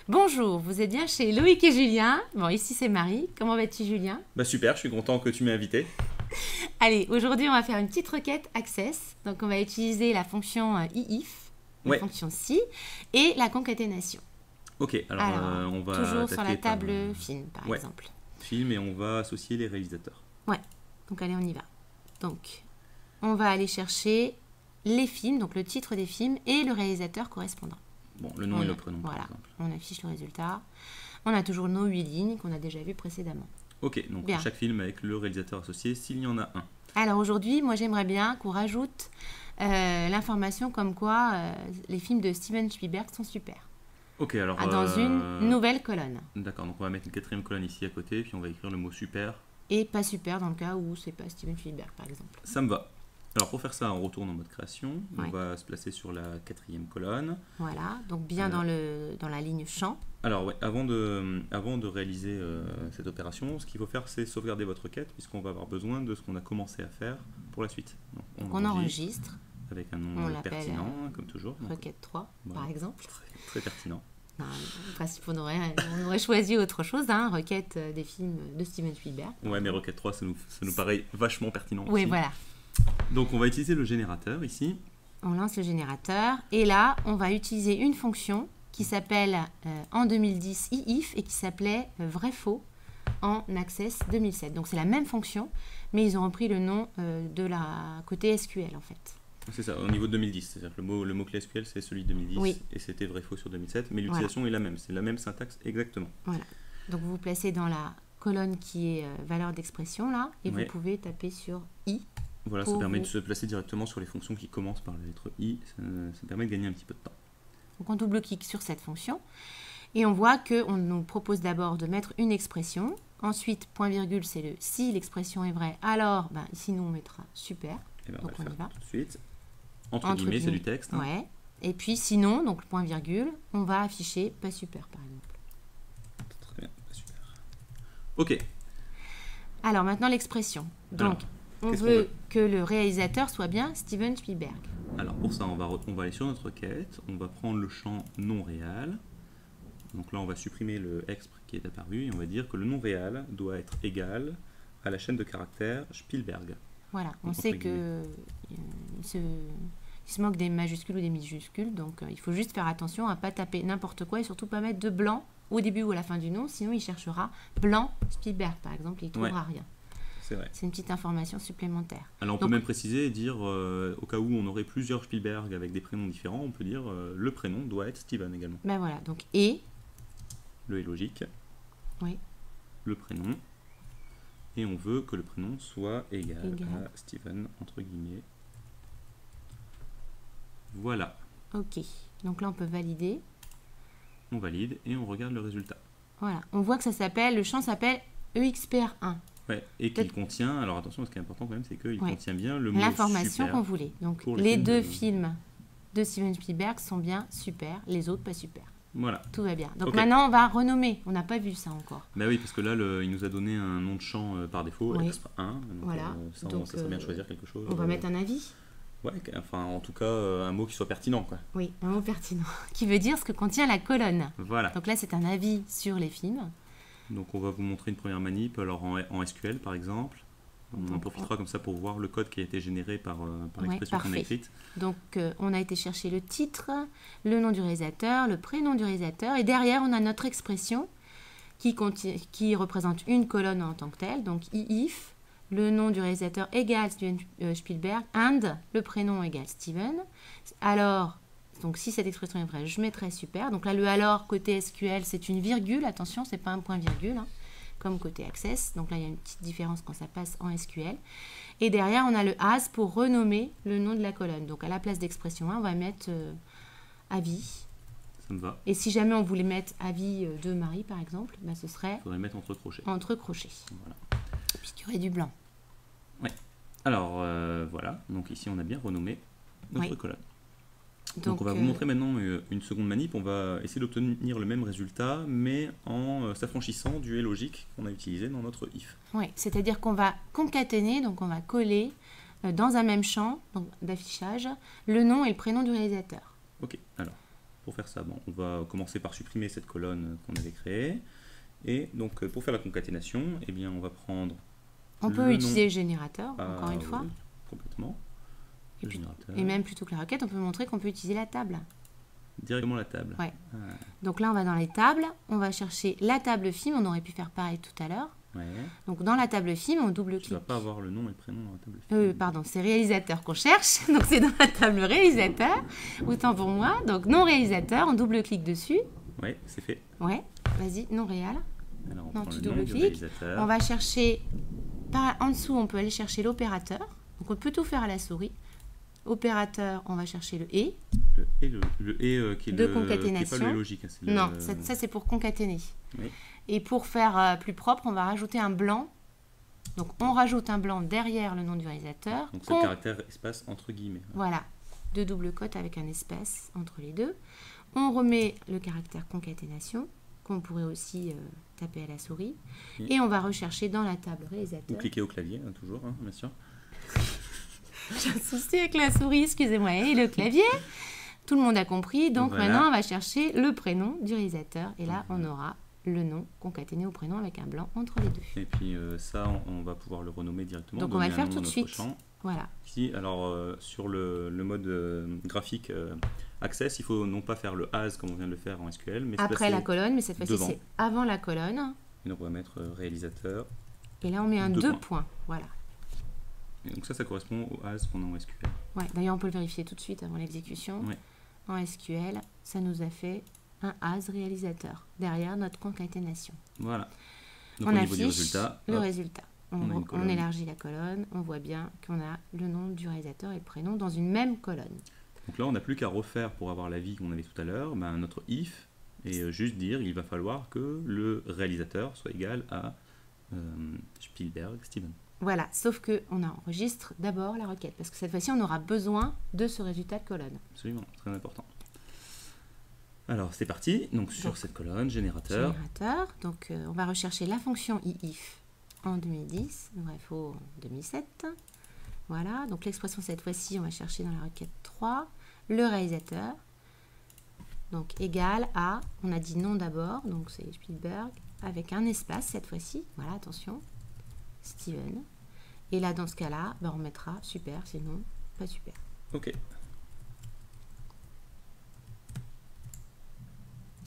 Bonjour, vous êtes bien chez Loïc et Julien. Bon, ici c'est Marie. Comment vas-tu, Julien? Bah super, je suis content que tu m'aies invité. Allez, aujourd'hui on va faire une petite requête Access. Donc on va utiliser la fonction if, la Ouais. fonction si et la concaténation. Ok, alors, Alors, on va toujours sur la attaquer par table film, par ouais. exemple. film et on va associer les réalisateurs. Ouais, donc allez, on y va. Donc, on va aller chercher les films, donc le titre des films et le réalisateur correspondant. Bon, le nom et le prénom par Voilà, exemple. on affiche le résultat. On a toujours nos 8 lignes qu'on a déjà vues précédemment. Ok, donc Bien. chaque film avec le réalisateur associé, s'il y en a un. Alors aujourd'hui, moi j'aimerais bien qu'on rajoute l'information comme quoi les films de Steven Spielberg sont super. Ok, alors... Dans une nouvelle colonne. D'accord, donc on va mettre une quatrième colonne ici à côté, puis on va écrire le mot super. Et pas super dans le cas où c'est pas Steven Spielberg par exemple. Ça me va. Alors pour faire ça, on retourne en mode création. Ouais. On va se placer sur la quatrième colonne. Voilà, donc bien dans la ligne champ. Alors ouais, avant de réaliser cette opération, ce qu'il faut faire, c'est sauvegarder votre requête, puisqu'on va avoir besoin de ce qu'on a commencé à faire pour la suite. Donc, On enregistre. avec un On nom l'appelle, pertinent, comme toujours. Donc, Requête 3 voilà. par exemple. Très pertinent. Non, en principe, on aurait choisi autre chose, hein, requête des films de Steven Spielberg. Ouais, mais requête 3, ça nous paraît vachement pertinent Oui, aussi. voilà. Donc on va utiliser le générateur ici. On lance le générateur et là, on va utiliser une fonction qui s'appelle en 2010 if et qui s'appelait vrai-faux en Access 2007. Donc c'est la même fonction, mais ils ont repris le nom de la côté SQL en fait. C'est ça, au niveau de 2010. C'est-à-dire que le mot-clé SQL, c'est celui de 2010 Oui. et c'était vrai-faux sur 2007, mais l'utilisation est la même. C'est la même syntaxe exactement. Voilà. Donc vous vous placez dans la colonne qui est valeur d'expression là et Ouais. vous pouvez taper sur i. Voilà, ça permet de se placer directement sur les fonctions qui commencent par la lettre I. Ça permet de gagner un petit peu de temps. Donc on double-clique sur cette fonction et on voit qu'on nous propose d'abord de mettre une expression. Ensuite, point virgule, c'est le si l'expression est vraie, alors ici nous on mettra super. Et ben, Donc on va on le y faire va. tout de suite. Entre guillemets, c'est du texte. Hein. Ouais. Et puis sinon, donc point virgule, on va afficher pas super par exemple. Très bien, super. Ok. Alors maintenant l'expression. Donc on qu'est-ce qu'on veut veut que le réalisateur soit bien Steven Spielberg. Alors pour ça, on va aller sur notre requête, on va prendre le champ non réel. Donc là, on va supprimer le exp qui est apparu et on va dire que le non réel doit être égal à la chaîne de caractères Spielberg. Voilà, on Entre sait guillemets. qu'il se moque des majuscules ou des minuscules, donc il faut juste faire attention à ne pas taper n'importe quoi et surtout pas mettre de blanc au début ou à la fin du nom, sinon il cherchera blanc Spielberg par exemple et il ne trouvera rien. C'est vrai. C'est une petite information supplémentaire. Alors on peut même préciser et dire, au cas où on aurait plusieurs Spielberg avec des prénoms différents, on peut dire le prénom doit être Steven également. Ben voilà, donc et. Le est logique. Oui. Le prénom. Et on veut que le prénom soit égal à Steven, entre guillemets. Voilà. Ok, donc là on peut valider. On valide et on regarde le résultat. Voilà, on voit que le champ s'appelle EXPR1. Ouais, et qu'il contient, alors attention, ce qui est important quand même, c'est qu'il contient bien le mot l'information super qu'on voulait. Donc pour les deux films de Steven Spielberg sont bien super, les autres pas super. Voilà. Tout va bien. Donc maintenant on va renommer, on n'a pas vu ça encore. Bah oui, parce que là, il nous a donné un nom de champ par défaut, exp 1. Donc, voilà. Ça serait bien de choisir quelque chose. On va mettre un avis. Ouais, enfin en tout cas un mot qui soit pertinent, quoi. Oui, un mot pertinent, qui veut dire ce que contient la colonne. Voilà. Donc là c'est un avis sur les films. Donc on va vous montrer une première manip, alors en SQL par exemple. On en profitera comme ça pour voir le code qui a été généré par l'expression qu'on a écrite. Donc on a été chercher le titre, le nom du réalisateur, le prénom du réalisateur, et derrière on a notre expression qui représente une colonne en tant que telle, donc if, le nom du réalisateur égale Steven Spielberg, and le prénom égale Steven. Alors, donc si cette expression est vraie, je mettrai super. Donc là, le alors côté SQL, c'est une virgule. Attention, c'est pas un point virgule, hein, comme côté Access. Donc là, il y a une petite différence quand ça passe en SQL. Et derrière, on a le as pour renommer le nom de la colonne. Donc à la place d'expression 1, on va mettre avis. Ça me va. Et si jamais on voulait mettre avis de Marie, par exemple, ce serait... Il faudrait le mettre entre crochets. Entre crochets. Voilà. Puisqu'il y aurait du blanc. Ouais. Alors, voilà. Donc ici, on a bien renommé notre colonne. Donc on va vous montrer maintenant une seconde manip. On va essayer d'obtenir le même résultat, mais en s'affranchissant du et logique qu'on a utilisé dans notre if. Oui, c'est-à-dire qu'on va concaténer, donc on va coller dans un même champ d'affichage le nom et le prénom du réalisateur. Ok, alors, pour faire ça? Bon, on va commencer par supprimer cette colonne qu'on avait créée. Et donc, pour faire la concaténation, eh bien, on va prendre... On peut utiliser le générateur, encore une fois. Oui, complètement. Et même plutôt que la requête, on peut montrer qu'on peut utiliser la table. Directement la table. Ouais. Donc là, on va dans les tables. On va chercher la table film. On aurait pu faire pareil tout à l'heure. Ouais. Donc dans la table film, on double-clique. Tu ne vas pas avoir le nom et le prénom dans la table film. Pardon, c'est réalisateur qu'on cherche. Donc c'est dans la table réalisateur. Autant pour moi. Donc non réalisateur, on double-clique dessus. Ouais, c'est fait. Ouais, vas-y, non réal. Alors, on non, prend tu le nom du double-cliques. réalisateur. On va chercher, en dessous, on peut aller chercher l'opérateur. Donc on peut tout faire à la souris. Opérateur, on va chercher le et. Le et qui est de le concaténation. qui est pas le logique. Hein, non, ça c'est pour concaténer. Oui. Et pour faire plus propre, on va rajouter un blanc. Donc on rajoute un blanc derrière le nom du réalisateur. Donc c'est le caractère espace entre guillemets. Voilà, deux doubles cotes avec un espace entre les deux. On remet le caractère concaténation, qu'on pourrait aussi taper à la souris. Oui. Et on va rechercher dans la table réalisateur. Ou cliquer au clavier, hein, toujours, hein, bien sûr. J'ai un souci avec la souris, excusez-moi, et le clavier. Tout le monde a compris. Donc voilà. Maintenant, on va chercher le prénom du réalisateur. Et là, on aura le nom concaténé au prénom avec un blanc entre les deux. Et puis ça, on va pouvoir le renommer directement. Donc on va le faire tout de suite. Champ. Voilà. Ici, alors sur le mode graphique Access, il faut non pas faire le as comme on vient de le faire en SQL, mais après la colonne, mais cette fois-ci c'est avant la colonne. Et donc on va mettre réalisateur. Et là on met un 2 points. Voilà. Et donc ça correspond au as qu'on a en SQL. Ouais, d'ailleurs on peut le vérifier tout de suite avant l'exécution. Ouais. En SQL, ça nous a fait un as réalisateur derrière notre concaténation. Voilà. Donc on au niveau affiche du résultat, le résultat. On élargit la colonne, on voit bien qu'on a le nom du réalisateur et le prénom dans une même colonne. Donc là, on n'a plus qu'à refaire pour avoir l'avis qu'on avait tout à l'heure, notre if, et juste dire il va falloir que le réalisateur soit égal à Spielberg Steven. Voilà, sauf qu'on enregistre d'abord la requête, parce que cette fois-ci, on aura besoin de ce résultat de colonne. Absolument, très important. Alors, c'est parti. Donc, sur cette colonne, générateur. Donc, on va rechercher la fonction if en 2010, bref, en 2007. Voilà, donc l'expression cette fois-ci, on va chercher dans la requête 3, le réalisateur. Donc, égal à, on a dit nom d'abord, donc c'est Spielberg, avec un espace cette fois-ci. Voilà, attention, Steven. Et là, dans ce cas-là, on mettra super, sinon pas super. Ok.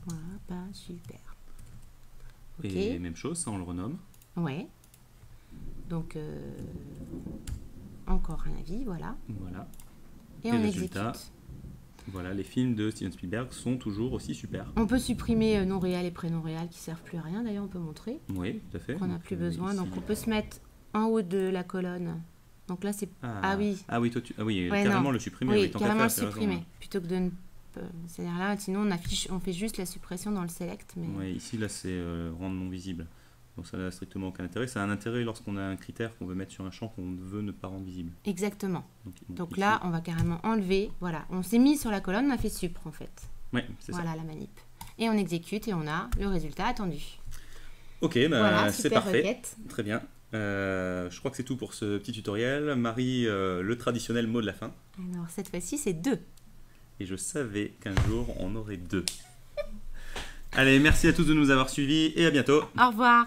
Voilà, pas super. Okay. Et même chose, ça on le renomme. Ouais. Donc, encore un avis, voilà. Voilà. Et on exécute. Voilà, les films de Steven Spielberg sont toujours aussi super. On peut supprimer nom réel et prénom réel qui ne servent plus à rien, d'ailleurs on peut montrer. Oui, tout à fait. On n'a plus besoin, ici, donc on peut se mettre en haut de la colonne. Donc là c'est... Ah oui. Ah oui, toi tu... ouais, carrément le supprimer. Oui, carrément le supprimer, plutôt que de ne... C'est-à-dire là, sinon on fait juste la suppression dans le select. Mais... Oui, ici là c'est rendre non visible. Donc ça n'a strictement aucun intérêt. Ça a un intérêt lorsqu'on a un critère qu'on veut mettre sur un champ qu'on veut ne pas rendre visible. Exactement. Donc là, on va carrément enlever. Voilà, on s'est mis sur la colonne, on a fait supr en fait. Oui, c'est ça. Voilà la manip. Et on exécute et on a le résultat attendu. Ok, bah, voilà, c'est parfait. Requête. Très bien. Je crois que c'est tout pour ce petit tutoriel. Marie, le traditionnel mot de la fin. Alors cette fois-ci, c'est 2. Et je savais qu'un jour, on aurait 2. Allez, merci à tous de nous avoir suivis et à bientôt. Au revoir.